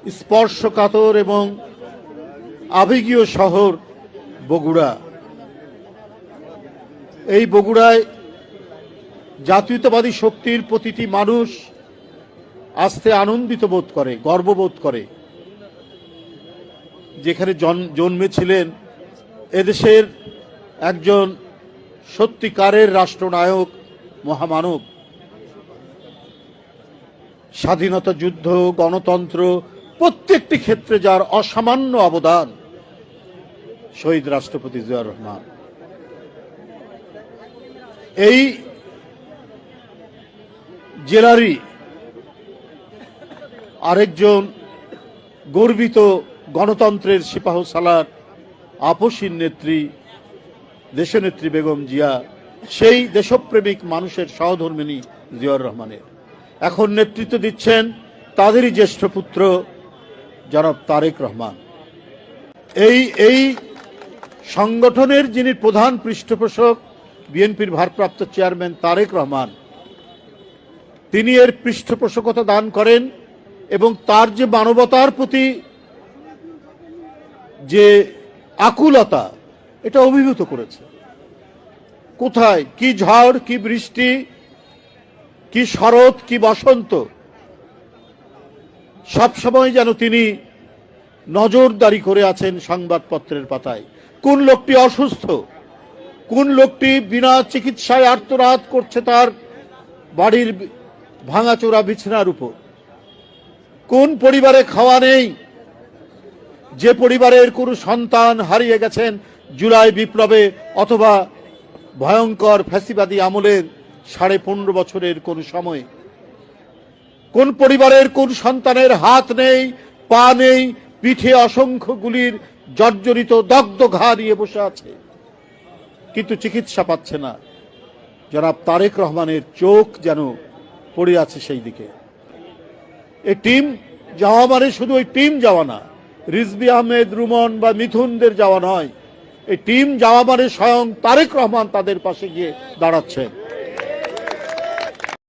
স্পর্শকাতর এবং আবেগীয় শহর বগুড়া। এই বগুড়ায় জাতীয়তাবাদী শক্তির প্রতিটি মানুষ আস্তে আনন্দিত বোধ করে, গর্ববোধ করে। যেখানে জন্মেছিলেন এদেশের একজন সত্যিকারের রাষ্ট্রনায়ক, মহামানব। স্বাধীনতা যুদ্ধ, গণতন্ত্র প্রত্যেকটি ক্ষেত্রে যার অসামান্য অবদান, শহীদ রাষ্ট্রপতি জিয়াউর রহমান। এই জেলারই আরেকজন গর্বিত গণতন্ত্রের সিপাহসালার আপসীর নেত্রী, দেশনেত্রী বেগম জিয়া, সেই দেশপ্রেমিক মানুষের সহধর্মিণী জিয়াউর রহমানের এখন নেতৃত্ব দিচ্ছেন তাদেরই জ্যেষ্ঠ পুত্র জনাব তারেক রহমান। এই সংগঠনের যিনি প্রধান পৃষ্ঠপোষক, বিএনপির ভারপ্রাপ্ত চেয়ারম্যান তারেক রহমান, তিনি এর পৃষ্ঠপোষকতা দান করেন এবং তার যে মানবতার প্রতি যে আকুলতা, এটা অভিভূত করেছে। কোথায় কি ঝড়, কি বৃষ্টি, কি শরৎ, কি বসন্ত, সবসময় যেন তিনি নজরদারি করে আছেন সংবাদপত্রের পাতায়। কোন লোকটি অসুস্থ, কোন লোকটি বিনা চিকিৎসায় আর্তনাদ করছে তার বাড়ির ভাঙাচোরা বিছানার উপর, কোন পরিবারে খাওয়া নেই, যে পরিবারের কোনো সন্তান হারিয়ে গেছেন জুলাই বিপ্লবে অথবা ভয়ঙ্কর ফ্যাসিবাদী আমলের 15.5 বছরের কোন সময়, কোন পরিবারের কোন সন্তানের হাত নেই, পা নেই, পিঠে অসংখ্য গুলির জর্জরিত দগ্ধ ঘা নিয়ে বসে আছে, কিন্তু চিকিৎসা পাচ্ছে না। জনাব তারেক রহমানের চোখ যেন পড়ে আছে সেই দিকে। এই টিম যাওয়া মানে শুধু ওই টিম যাওয়া না, রিজভী আহমেদ, রুমন বা মিথুনদের যাওয়া নয়। এই টিম যাওয়া মানে স্বয়ং তারেক রহমান তাদের পাশে গিয়ে দাঁড়াচ্ছেন।